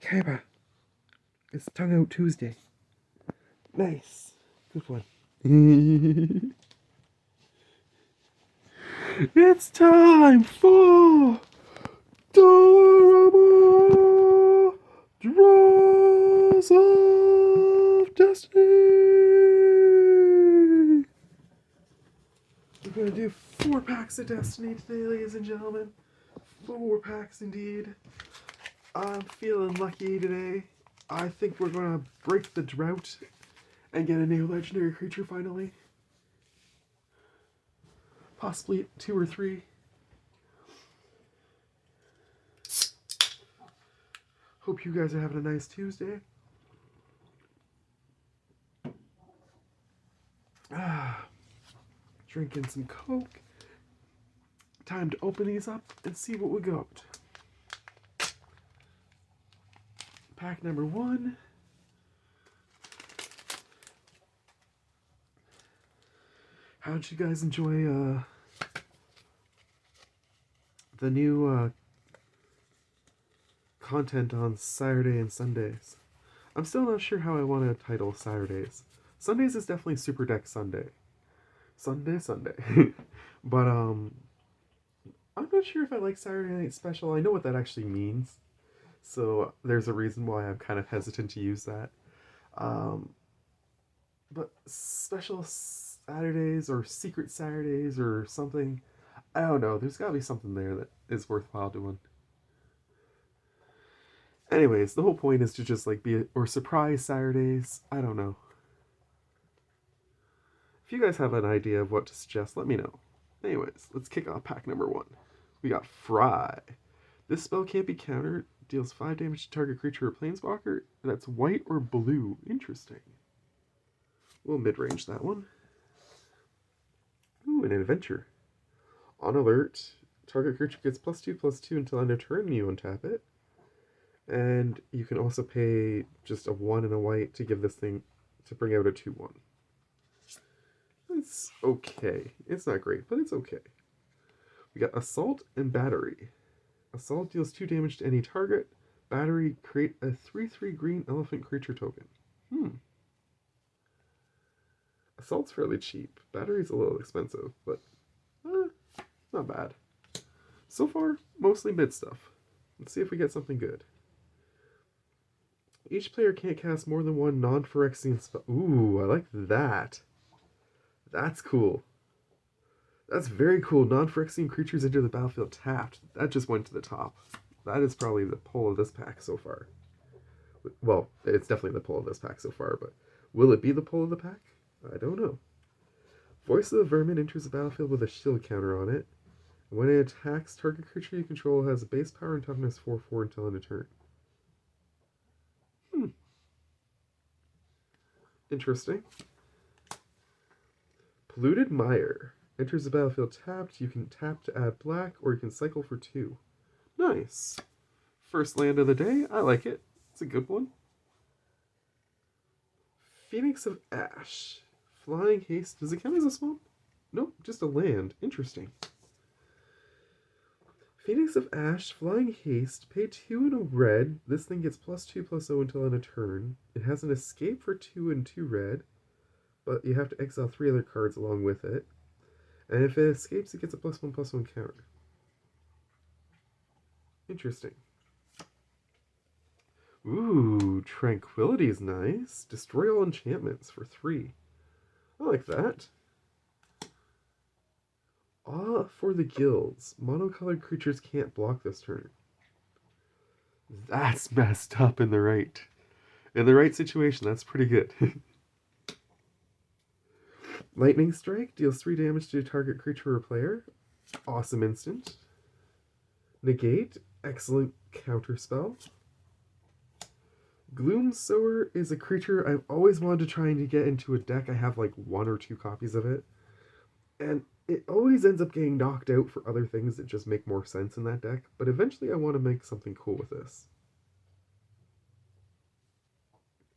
Kaiba. It's Tongue Out Tuesday. Nice. Good one. It's time for Dollarama Draws of Destiny. We're going to do 4 packs of Destiny today, ladies and gentlemen. 4 packs indeed. I'm feeling lucky today. I think we're going to break the drought and get a new legendary creature finally. Possibly 2 or 3. Hope you guys are having a nice Tuesday. Drinking some Coke. Time to open these up and see what we got. Pack number 1. How'd you guys enjoy the new content on Saturday and Sundays? I'm still not sure how I want to title Saturdays. Sundays is definitely Super Deck Sunday. Sunday. But I'm not sure if I like Saturday Night Special. I know what that actually means. So there's a reason why I'm kind of hesitant to use that. But special Saturdays or secret Saturdays or something, I don't know. There's got to be something there that is worthwhile doing. Anyways, the whole point is to just or surprise Saturdays. I don't know. If you guys have an idea of what to suggest, let me know. Anyways, let's kick off pack number 1. We got Fry. This spell can't be countered. Deals 5 damage to target creature or planeswalker. That's white or blue. Interesting. We'll mid-range that one. Ooh, an adventure. On alert. Target creature gets +2/+2 until end of turn. You untap it. And you can also pay just a 1 and a white to give this thing to bring out a 2/1. It's okay. It's not great, but it's okay. We got Assault and Battery. Assault deals 2 damage to any target. Battery, create a 3/3 green elephant creature token. Assault's fairly cheap. Battery's a little expensive, but not bad. So far, mostly mid stuff. Let's see if we get something good. Each player can't cast more than 1 non-Phyrexian spell. Ooh, I like that. That's cool. That's very cool. Non-Phyrexian creatures enter the battlefield tapped. That just went to the top. That is probably the pull of this pack so far. Well, it's definitely the pull of this pack so far, but will it be the pull of the pack? I don't know. Voice of the Vermin enters the battlefield with a shield counter on it. When it attacks, target creature you control has a base power and toughness 4/4 until end of turn. Interesting. Polluted Mire. Enters the battlefield tapped. You can tap to add black, or you can cycle for 2. Nice. First land of the day. I like it. It's a good one. Phoenix of Ash. Flying Haste. Does it count as a swamp? Nope, just a land. Interesting. Phoenix of Ash, Flying Haste, pay 2 and a red. This thing gets +2/+0 until end of turn. It has an escape for 2 and 2 red, but you have to exile 3 other cards along with it. And if it escapes, it gets a +1/+1 counter. Interesting. Ooh, Tranquility is nice. Destroy all enchantments for 3. I like that. Awe for the Guilds. Monocolored creatures can't block this turn. That's messed up in the right situation. That's pretty good. Lightning Strike deals 3 damage to a target creature or player. Awesome instant. Negate. Excellent counterspell. Gloom Sower is a creature I've always wanted to try and get into a deck. I have like 1 or 2 copies of it. And it always ends up getting knocked out for other things that just make more sense in that deck. But eventually I want to make something cool with this.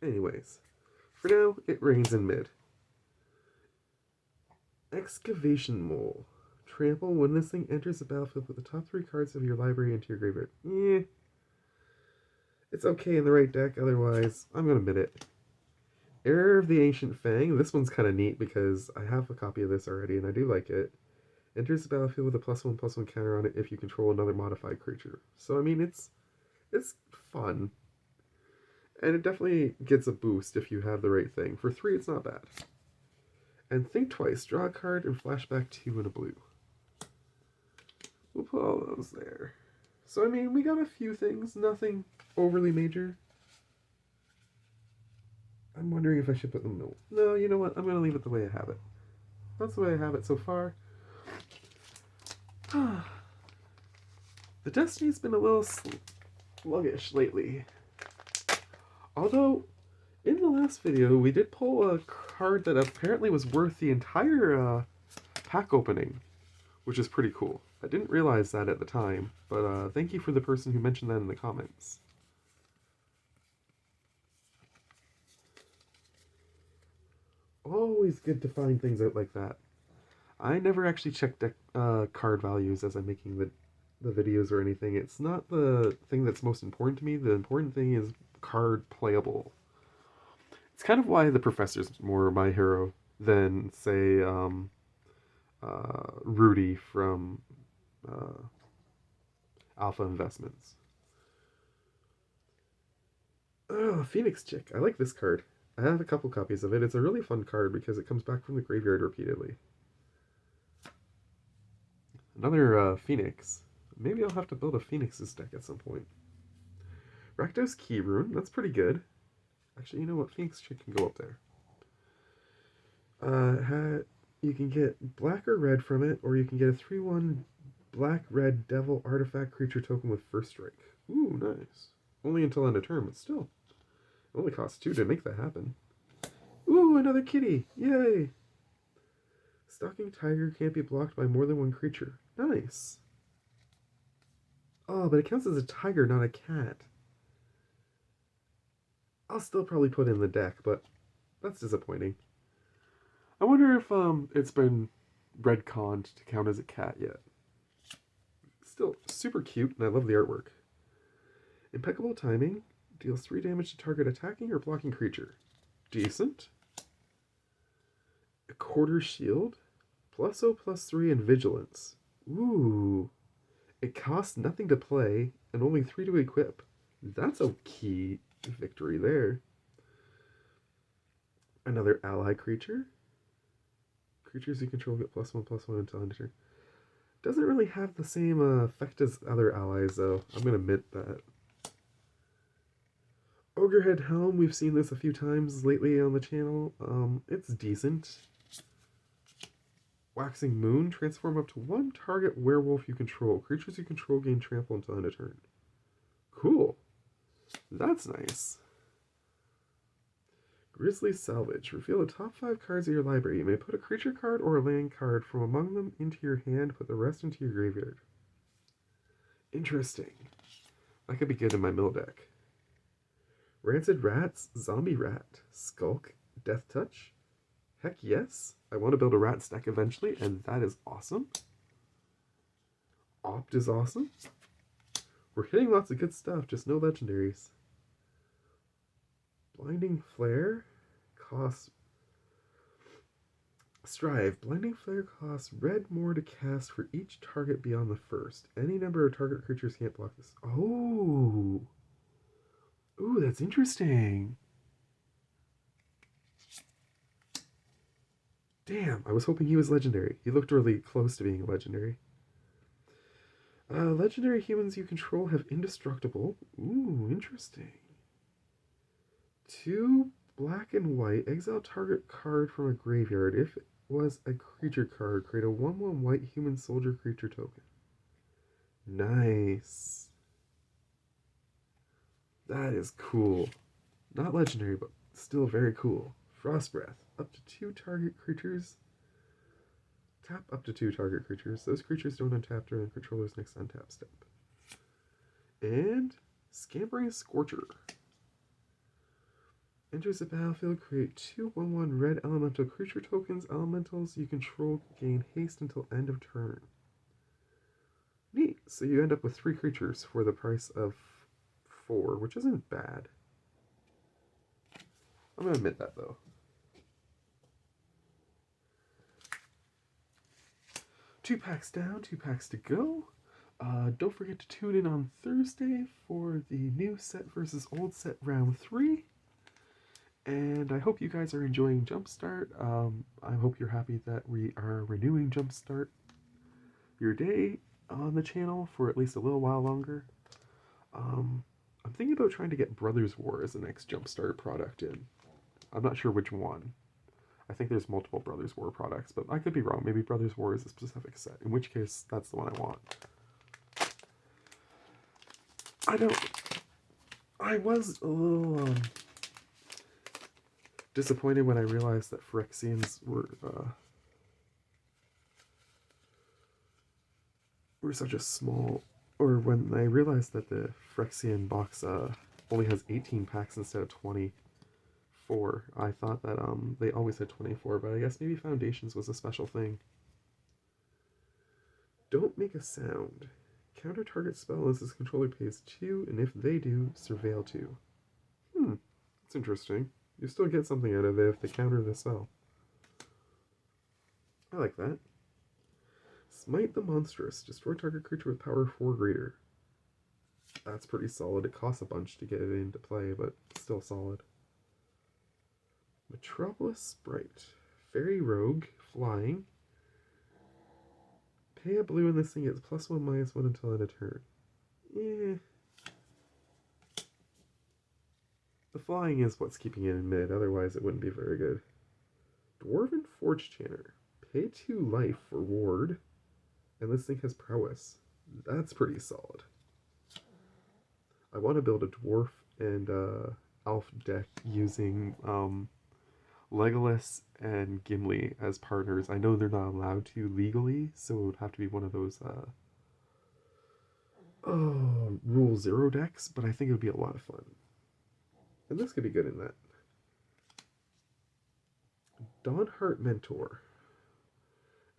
Anyways, for now, it reigns in mid. Excavation Mole. Trample. When this thing enters the battlefield, put the top 3 cards of your library into your graveyard. It's okay in the right deck, otherwise, I'm gonna admit it. Heir of the Ancient Fang. This one's kind of neat because I have a copy of this already and I do like it. Enters the battlefield with a +1/+1 counter on it if you control another modified creature. So I mean, it's fun, and it definitely gets a boost if you have the right thing. For 3, it's not bad. And think twice. Draw a card and flashback 2 in a blue. We'll put all those there. So I mean, we got a few things. Nothing overly major. I'm wondering if I should put them. No, you know what? I'm gonna leave it the way I have it. That's the way I have it so far. The Destiny's been a little sluggish lately. Although, in the last video, we did pull a card that apparently was worth the entire pack opening, which is pretty cool. I didn't realize that at the time, but thank you for the person who mentioned that in the comments. Always good to find things out like that. I never actually check card values as I'm making the videos or anything. It's not the thing that's most important to me. The important thing is card playable. It's kind of why the Professor's more my hero than, say, Rudy from Alpha Investments. Oh, Phoenix Chick. I like this card. I have a couple copies of it. It's a really fun card because it comes back from the graveyard repeatedly. Another Phoenix. Maybe I'll have to build a Phoenix's deck at some point. Rakdos Key Rune. That's pretty good. Actually, you know what? Phoenix Chick can go up there. You can get black or red from it, or you can get a 3/1 black-red devil artifact creature token with first strike. Ooh, nice. Only until end of turn, but still. It only costs 2 to make that happen. Ooh, another kitty! Yay! Stalking Tiger can't be blocked by more than one creature. Nice. Oh, but it counts as a tiger, not a cat. I'll still probably put it in the deck, but that's disappointing. I wonder if it's been retconned to count as a cat yet. Still super cute, and I love the artwork. Impeccable Timing. Deals 3 damage to target attacking or blocking creature. Decent. A Quarter Shield. +0/+3 and Vigilance. Ooh. It costs nothing to play and only 3 to equip. That's a key victory there. Another ally creature. Creatures you control get +1/+1 until end of turn. Doesn't really have the same effect as other allies, though. I'm going to admit that. Ogrehead Helm, we've seen this a few times lately on the channel. It's decent. Waxing Moon, transform up to 1 target werewolf you control. Creatures you control gain trample until end of turn. Cool. That's nice. Grizzly Salvage. Reveal the top 5 cards of your library. You may put a creature card or a land card from among them into your hand, put the rest into your graveyard. Interesting. That could be good in my mill deck. Rancid Rats, Zombie Rat, Skulk, Death Touch. Heck yes. I want to build a rat stack eventually, and that is awesome. Opt is awesome. We're hitting lots of good stuff, just no legendaries. Blinding Flare costs... Strive. Blinding Flare costs red more to cast for each target beyond the first. Any number of target creatures can't block this. Oh! Ooh, that's interesting. Damn, I was hoping he was legendary. He looked really close to being legendary. Legendary humans you control have indestructible. Ooh, interesting. 2 black and white. Exile target card from a graveyard. If it was a creature card, create a 1/1 white human soldier creature token. Nice. That is cool. Not legendary, but still very cool. Frost Breath. Up to 2 target creatures. Tap up to 2 target creatures. Those creatures don't untap during the controller's next untap step. And Scampering Scorcher. Enters the battlefield, create 2 1/1 red elemental creature tokens. Elementals you control gain haste until end of turn. Neat. So you end up with 3 creatures for the price of 4, which isn't bad. I'm going to admit that, though. Two packs down, 2 packs to go. Don't forget to tune in on Thursday for the new set versus old set round 3. And I hope you guys are enjoying Jumpstart. I hope you're happy that we are renewing Jumpstart Your Day on the channel for at least a little while longer. I'm thinking about trying to get Brothers War as the next Jumpstart product in. I'm not sure which one. I think there's multiple Brothers War products, but I could be wrong. Maybe Brothers War is a specific set, in which case that's the one I want. I was a little disappointed when I realized that Phyrexians were such a small, or when I realized that the Phyrexian box only has 18 packs instead of 24. I thought that they always had 24, but I guess maybe Foundations was a special thing. Don't make a sound. Counter target spell unless its controller pays 2, and if they do, surveil 2. That's interesting. You still get something out of it if they counter the spell. I like that. Smite the Monstrous. Destroy target creature with power 4 greater. That's pretty solid. It costs a bunch to get it into play, but still solid. Metropolis Sprite. Fairy Rogue. Flying. Pay a blue and this thing gets +1/-1 until end of turn. The flying is what's keeping it in mid, otherwise it wouldn't be very good. Dwarven Forge Chanter. Pay 2 life for ward, and this thing has prowess. That's pretty solid. I want to build a dwarf and elf deck using Legolas and Gimli as partners. I know they're not allowed to legally, so it would have to be one of those Rule 0 decks, but I think it would be a lot of fun. And this could be good in that. Dawnheart Mentor.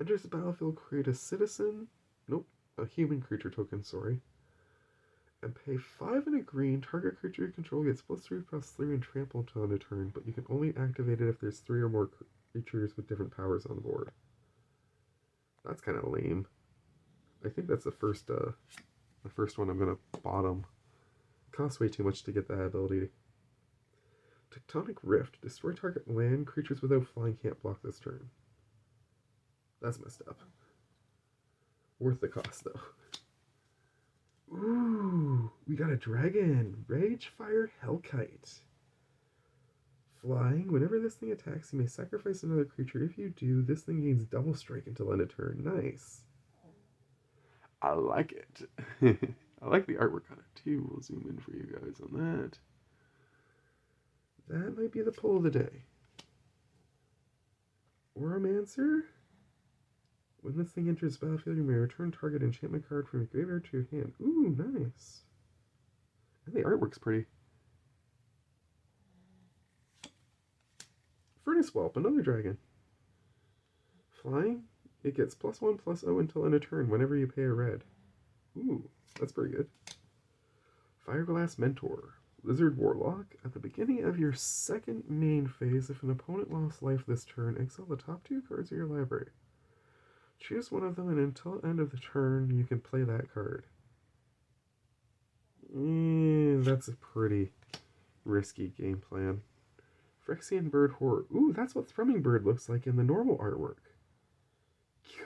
Enters the battlefield, create a citizen. Nope, a human creature token, sorry. And pay 5 and a green. Target creature you control gets +3/+3 and trample until end of turn, but you can only activate it if there's 3 or more creatures with different powers on the board. That's kind of lame. I think that's the first one I'm gonna bottom. It costs way too much to get that ability. Tectonic Rift. Destroy target land. Creatures without flying can't block this turn. That's messed up. Worth the cost, though. Ooh, we got a dragon. Ragefire Hellkite. Flying. Whenever this thing attacks, you may sacrifice another creature. If you do, this thing gains double strike until end of turn. Nice. I like it. I like the artwork on it, too. We'll zoom in for you guys on that. That might be the pull of the day. Oromancer. When this thing enters the battlefield, you may return target enchantment card from your graveyard to your hand. Ooh, nice. And the artwork's pretty. Furnace Whelp, another dragon. Flying. It gets +1/+0 until end of turn whenever you pay a red. Ooh, that's pretty good. Fireglass Mentor. Lizard Warlock. At the beginning of your second main phase, if an opponent lost life this turn, exile the top 2 cards of your library. Choose one of them, and until the end of the turn, you can play that card. That's a pretty risky game plan. Phyrexian Bird Horror. Ooh, that's what Thrumming Bird looks like in the normal artwork.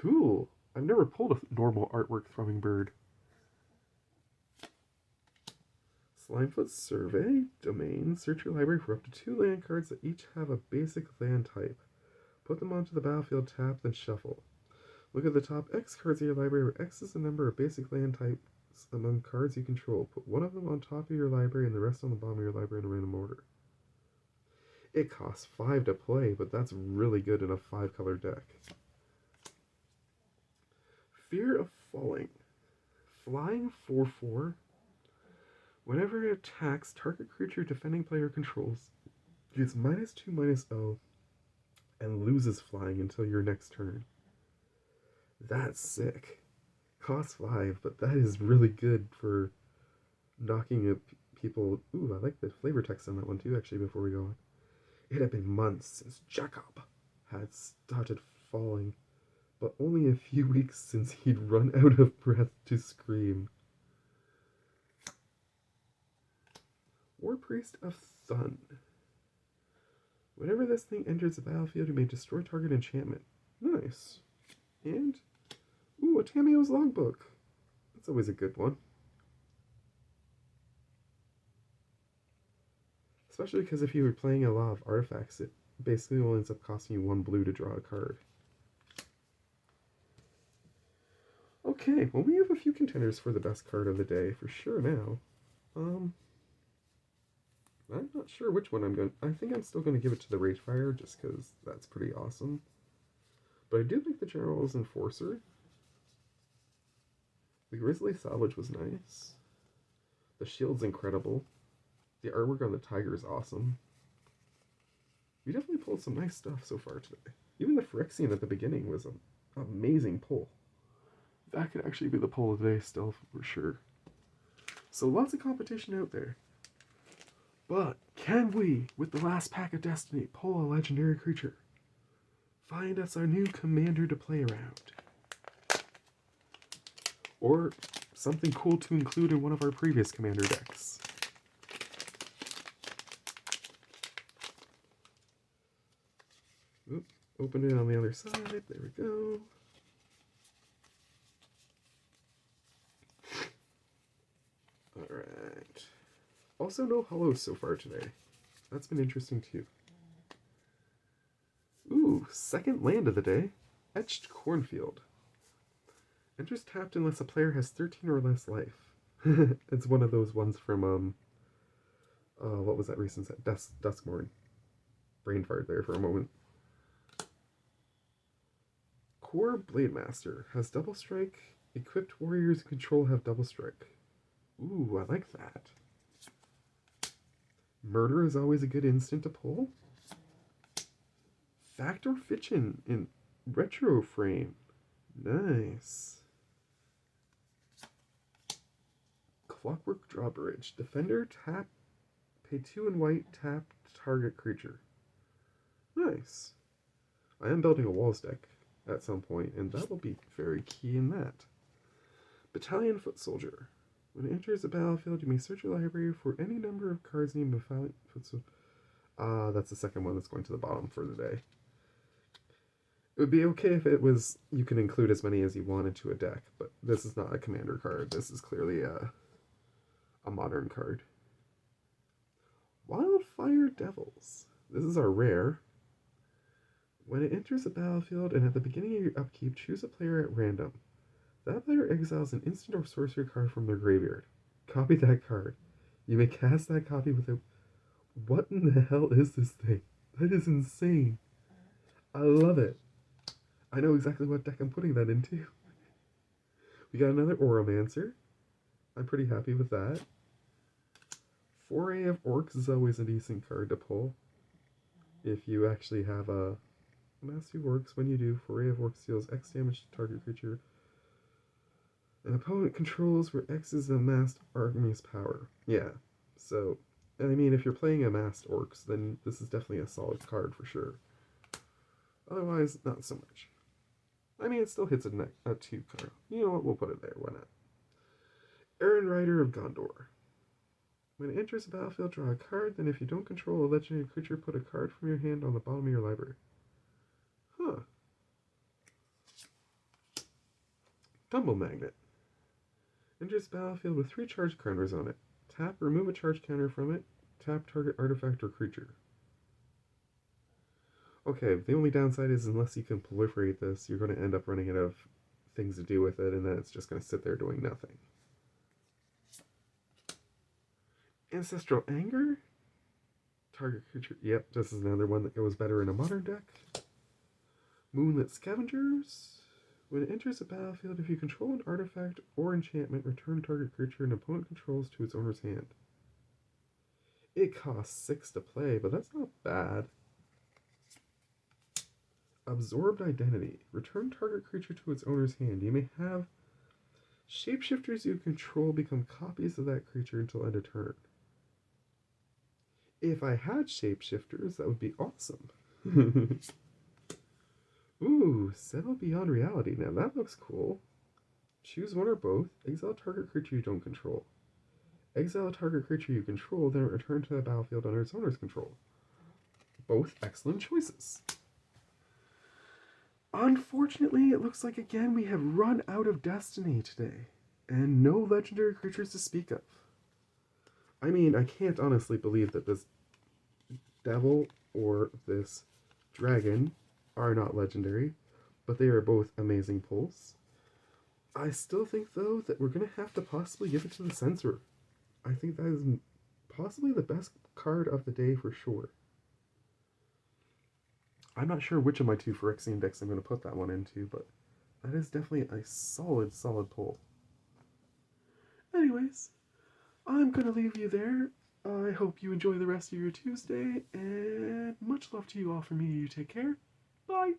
Cool. I've never pulled a normal artwork Thrumming Bird. Slimefoot Survey. Domain. Search your library for up to 2 land cards that each have a basic land type. Put them onto the battlefield, tap, then shuffle. Look at the top X cards of your library, where X is the number of basic land types among cards you control. Put one of them on top of your library and the rest on the bottom of your library in a random order. It costs 5 to play, but that's really good in a 5-color deck. Fear of Falling. Flying 4/4. Whenever it attacks, target creature defending player controls gets -2/-0 and loses flying until your next turn. That's sick. Costs 5, but that is really good for knocking people... Ooh, I like the flavor text on that one too, actually, before we go on. It had been months since Jacob had started falling, but only a few weeks since he'd run out of breath to scream. War Priest of Sun. Whenever this thing enters the battlefield, you may destroy target enchantment. Nice. And, ooh, a Tamiyo's logbook. That's always a good one. Especially because if you were playing a lot of artifacts, it basically only ends up costing you 1 blue to draw a card. Okay, well we have a few contenders for the best card of the day for sure now. I'm not sure which one I'm going to... I think I'm still going to give it to the Ragefire just because that's pretty awesome. But I do like the General's Enforcer. The Grizzly Salvage was nice. The shield's incredible. The artwork on the tiger is awesome. We definitely pulled some nice stuff so far today. Even the Phyrexian at the beginning was an amazing pull. That could actually be the pull of the day still, for sure. So lots of competition out there. But can we, with the last pack of Destiny, pull a legendary creature? Find us our new commander to play around. Or something cool to include in one of our previous commander decks. Oop, open it on the other side. There we go. Alright. Also no hollows so far today. That's been interesting too. Ooh, second land of the day. Etched Cornfield. Enters tapped unless a player has 13 or less life. It's one of those ones from, what was that recent set? Duskmourn. Brain fart there for a moment. Core Blademaster has double strike. Equipped warriors control have double strike. Ooh, I like that. Murder is always a good instant to pull. Factor Fiction in retro frame. Nice. Clockwork Drawbridge. Defender, tap, pay 2 and white, tap target creature. Nice. I am building a walls deck at some point, and that will be very key in that. Battalion Foot Soldier. When it enters the battlefield, you may search your library for any number of cards named Battalion Foot Soldier. That's the second one that's going to the bottom for the day. It would be okay if it was, you can include as many as you want into a deck, but this is not a commander card. This is clearly a modern card. Wildfire Devils. This is our rare. When it enters the battlefield and at the beginning of your upkeep, choose a player at random. That player exiles an instant or sorcery card from their graveyard. Copy that card. You may cast that copy without... What in the hell is this thing? That is insane. I love it. I know exactly what deck I'm putting that into. We got another Oromancer. I'm pretty happy with that. Foray of Orcs is always a decent card to pull. If you actually have a Mastery Orcs, when you do, Foray of Orcs deals X damage to target creature. An opponent controls where X is the massed army's power. Yeah, so, I mean, if you're playing a massed Orcs, then this is definitely a solid card for sure. Otherwise, not so much. I mean, it still hits a 2 card. You know what, we'll put it there, why not? Aaron Rider of Gondor. When it enters the battlefield, draw a card, then if you don't control a legendary creature, put a card from your hand on the bottom of your library. Huh. Tumble Magnet. Enters the battlefield with 3 charge counters on it. Tap, remove a charge counter from it. Tap target artifact or creature. Okay, the only downside is unless you can proliferate this, you're going to end up running out of things to do with it, and then it's just going to sit there doing nothing. Ancestral Anger? Target creature. Yep, this is another one that goes better in a modern deck. Moonlit Scavengers. When it enters the battlefield, if you control an artifact or enchantment, return target creature an opponent controls to its owner's hand. It costs 6 to play, but that's not bad. Absorbed Identity. Return target creature to its owner's hand. You may have shapeshifters you control become copies of that creature until end of turn. If I had shapeshifters, that would be awesome. Ooh, Settle Beyond Reality. Now that looks cool. Choose one or both. Exile target creature you don't control. Exile a target creature you control, then return to the battlefield under its owner's control. Both excellent choices. Unfortunately, it looks like again we have run out of Destiny today, and no legendary creatures to speak of. I mean, I can't honestly believe that this devil or this dragon are not legendary, but they are both amazing pulls. I still think, though, that we're going to have to possibly give it to the Censor. I think that is possibly the best card of the day for sure. I'm not sure which of my two Phyrexian decks I'm going to put that one into, but that is definitely a solid pull. Anyways, I'm going to leave you there. I hope you enjoy the rest of your Tuesday, and much love to you all from me. You take care. Bye!